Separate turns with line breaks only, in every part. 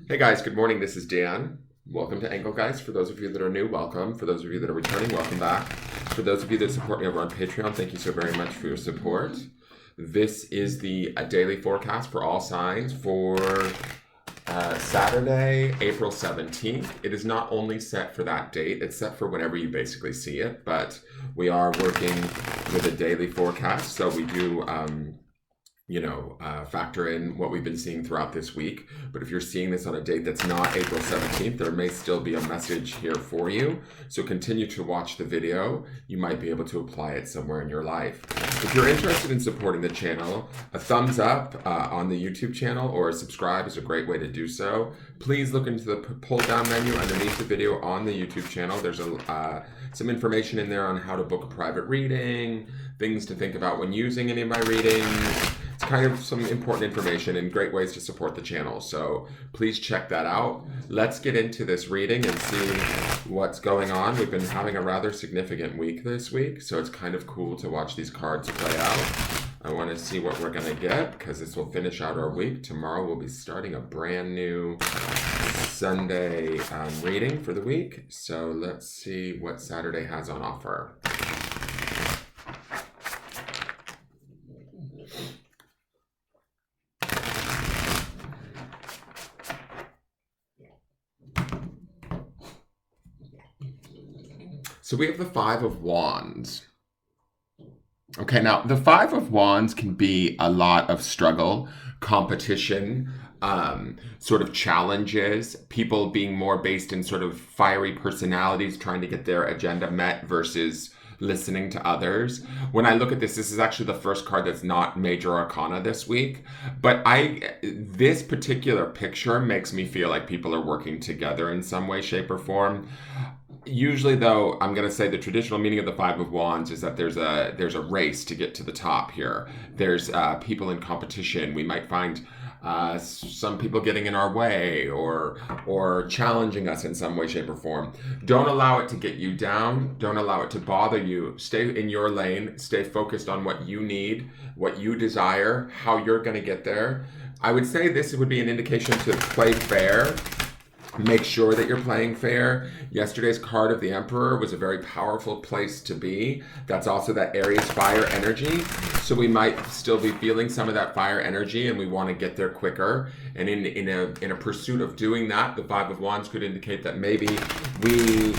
Hey guys, good morning. This is Dan. Welcome to Engelgeist. For those of you that are new, welcome. For those of you that are returning, welcome back. For those of you that support me over on Patreon, thank you so very much for your support. This is the daily forecast for all signs for Saturday, April 17th. It is not only set for that date, it's set for whenever you basically see it, but we are working with a daily forecast, so we do factor in what we've been seeing throughout this week. But if you're seeing this on a date that's not April 17th, there may still be a message here for you. So continue to watch the video. You might be able to apply it somewhere in your life. If you're interested in supporting the channel, a thumbs up on the YouTube channel or a subscribe is a great way to do so. Please look into the pull down menu underneath the video on the YouTube channel. There's some information in there on how to book a private reading, things to think about when using any of my readings. It's kind of some important information and great ways to support the channel. So please check that out. Let's get into this reading and see what's going on. We've been having a rather significant week this week, so it's kind of cool to watch these cards play out. I want to see what we're going to get because this will finish out our week. Tomorrow we'll be starting a brand new Sunday reading for the week. So let's see what Saturday has on offer. So we have the Five of Wands. Okay, now the Five of Wands can be a lot of struggle, competition, sort of challenges, people being more based in sort of fiery personalities trying to get their agenda met versus listening to others. When I look at this is actually the first card that's not major arcana this week, but this particular picture makes me feel like people are working together in some way, shape, or form. Usually, though, I'm going to say the traditional meaning of the Five of Wands is that there's a race to get to the top here. There's people in competition. We might find some people getting in our way or challenging us in some way, shape, or form. Don't allow it to get you down. Don't allow it to bother you. Stay in your lane. Stay focused on what you need, what you desire, how you're going to get there. I would say this would be an indication to play fair. Make sure that you're playing fair. Yesterday's card of the Emperor was a very powerful place to be. That's also that Aries fire energy. So we might still be feeling some of that fire energy and we want to get there quicker. And in a pursuit of doing that, the Five of Wands could indicate that maybe we,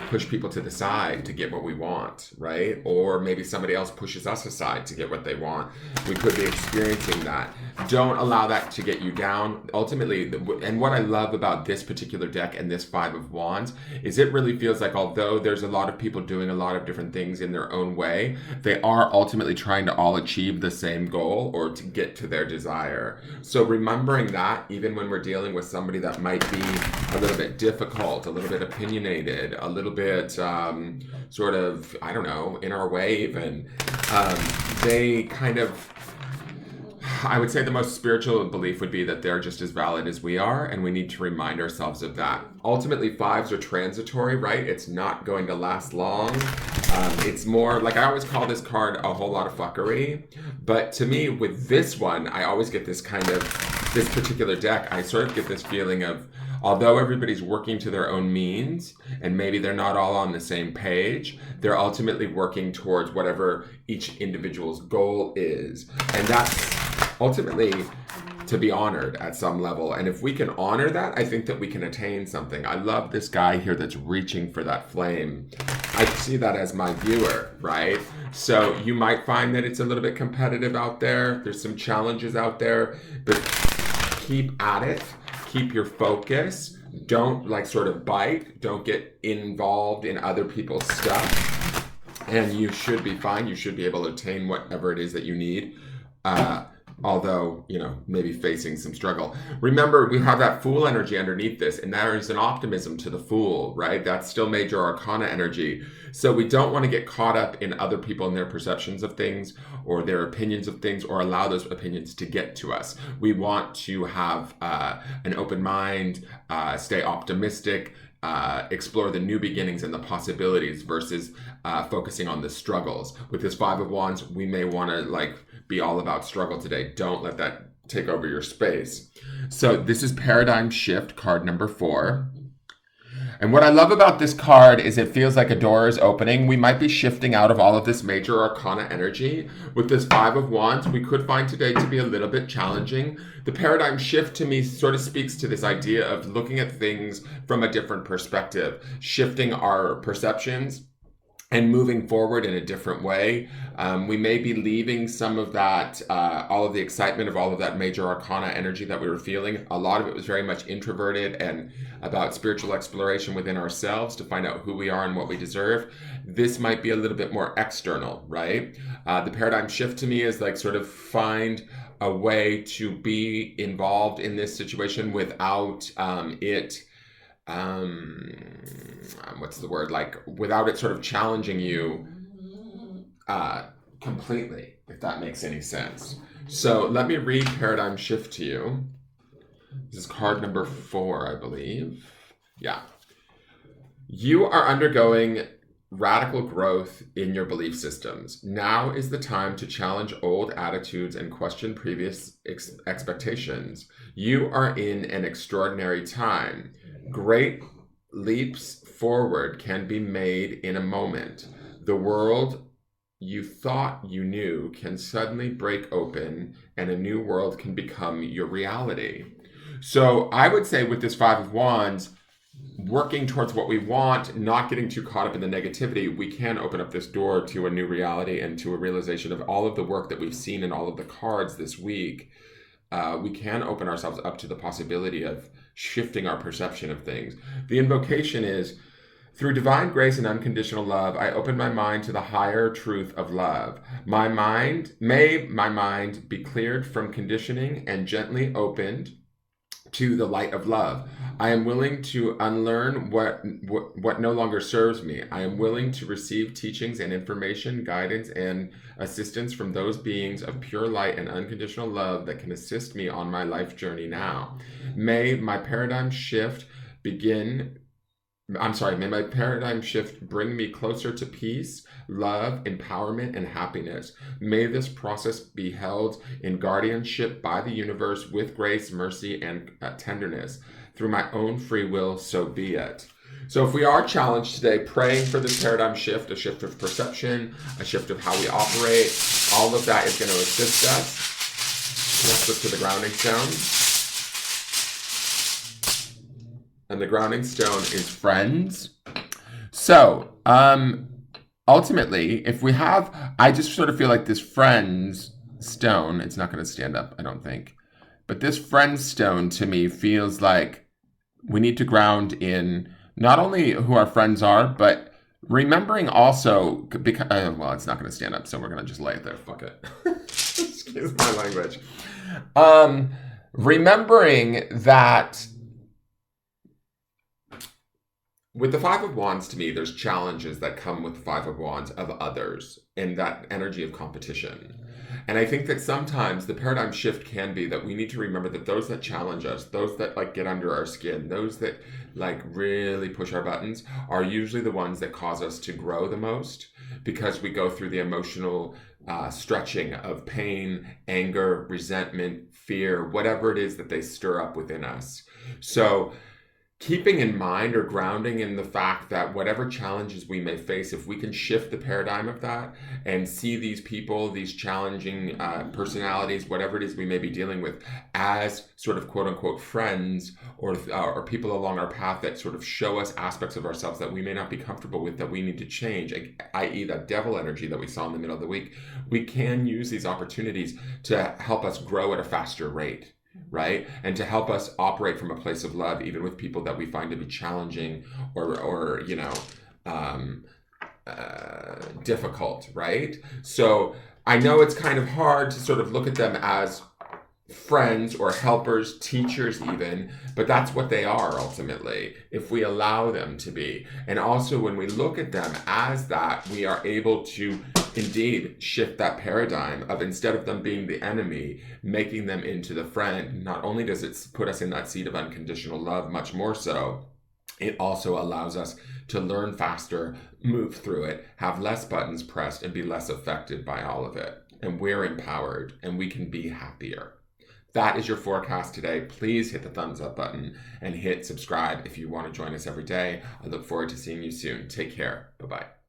push people to the side to get what we want, right? Or maybe somebody else pushes us aside to get what they want. We could be experiencing that. Don't allow that to get you down. Ultimately, and what I love about this particular deck and this Five of Wands is it really feels like although there's a lot of people doing a lot of different things in their own way, they are ultimately trying to all achieve the same goal or to get to their desire. So remembering that, even when we're dealing with somebody that might be a little bit difficult, a little bit opinionated, a little bit sort of, I don't know, in our way even, they kind of, I would say the most spiritual belief would be that they're just as valid as we are, and we need to remind ourselves of that. Ultimately, fives are transitory, right? It's not going to last long. It's more, like I always call this card a whole lot of fuckery, but to me, with this one, I always get this kind of, this particular deck, I sort of get this feeling of, although everybody's working to their own means, and maybe they're not all on the same page, they're ultimately working towards whatever each individual's goal is. And that's ultimately to be honored at some level. And if we can honor that, I think that we can attain something. I love this guy here that's reaching for that flame. I see that as my viewer, right? So you might find that it's a little bit competitive out there. There's some challenges out there, but keep at it. Keep your focus. Don't sort of bite. Don't get involved in other people's stuff. And you should be fine. You should be able to attain whatever it is that you need. Although, maybe facing some struggle. Remember, we have that Fool energy underneath this, and there is an optimism to the Fool, right? That's still major arcana energy. So we don't want to get caught up in other people and their perceptions of things or their opinions of things or allow those opinions to get to us. We want to have an open mind, stay optimistic, explore the new beginnings and the possibilities versus focusing on the struggles. With this Five of Wands, we may want to be all about struggle today. Don't let that take over your space. So this is Paradigm Shift, card number 4. And what I love about this card is it feels like a door is opening. We might be shifting out of all of this major arcana energy. With this 5 of Wands, we could find today to be a little bit challenging. The paradigm shift to me sort of speaks to this idea of looking at things from a different perspective, shifting our perceptions and moving forward in a different way. We may be leaving some of that, all of the excitement of all of that major arcana energy that we were feeling. A lot of it was very much introverted and about spiritual exploration within ourselves to find out who we are and what we deserve. This might be a little bit more external, right? The paradigm shift to me is like sort of find a way to be involved in this situation without what's the word, like without it sort of challenging you completely, if that makes any sense. So let me read Paradigm Shift to you. This is card number 4, I believe. Yeah. You are undergoing radical growth in your belief systems. Now is the time to challenge old attitudes and question previous expectations. You are in an extraordinary time. Great leaps forward can be made in a moment. The world you thought you knew can suddenly break open and a new world can become your reality. So I would say with this 5 of Wands, working towards what we want, not getting too caught up in the negativity, we can open up this door to a new reality and to a realization of all of the work that we've seen in all of the cards this week. We can open ourselves up to the possibility of shifting our perception of things. The invocation is, through divine grace and unconditional love, I open my mind to the higher truth of love. May my mind be cleared from conditioning and gently opened to the light of love. I am willing to unlearn what no longer serves me. I am willing to receive teachings and information, guidance, and assistance from those beings of pure light and unconditional love that can assist me on my life journey now. May my paradigm shift bring me closer to peace, love, empowerment, and happiness. May this process be held in guardianship by the universe with grace, mercy, and tenderness. Through my own free will, so be it. So if we are challenged today, praying for this paradigm shift, a shift of perception, a shift of how we operate, all of that is going to assist us. Let's look to the grounding stone. And the grounding stone is friends. So, ultimately, if we have, I just sort of feel like this friends stone, it's not going to stand up, I don't think. But this friends stone to me feels like we need to ground in not only who our friends are, but remembering also, because, well, it's not going to stand up, so we're going to just lay it there. Fuck it. Excuse my language. Remembering that with the 5 of Wands, to me, there's challenges that come with the 5 of Wands of others and that energy of competition. And I think that sometimes the paradigm shift can be that we need to remember that those that challenge us, those that like get under our skin, those that like really push our buttons are usually the ones that cause us to grow the most, because we go through the emotional stretching of pain, anger, resentment, fear, whatever it is that they stir up within us. So keeping in mind or grounding in the fact that whatever challenges we may face, if we can shift the paradigm of that and see these people, these challenging personalities, whatever it is we may be dealing with, as sort of quote unquote friends or people along our path that sort of show us aspects of ourselves that we may not be comfortable with, that we need to change, i.e. that devil energy that we saw in the middle of the week, we can use these opportunities to help us grow at a faster rate. Right? And to help us operate from a place of love, even with people that we find to be challenging or difficult, right? So I know it's kind of hard to sort of look at them as friends or helpers, teachers even, but that's what they are ultimately, if we allow them to be. And also when we look at them as that, we are able to indeed shift that paradigm of, instead of them being the enemy, making them into the friend. Not only does it put us in that seat of unconditional love, much more so, it also allows us to learn faster, move through it, have less buttons pressed, and be less affected by all of it. And we're empowered and we can be happier. That is your forecast today. Please hit the thumbs up button and hit subscribe if you want to join us every day. I look forward to seeing you soon. Take care. Bye-bye.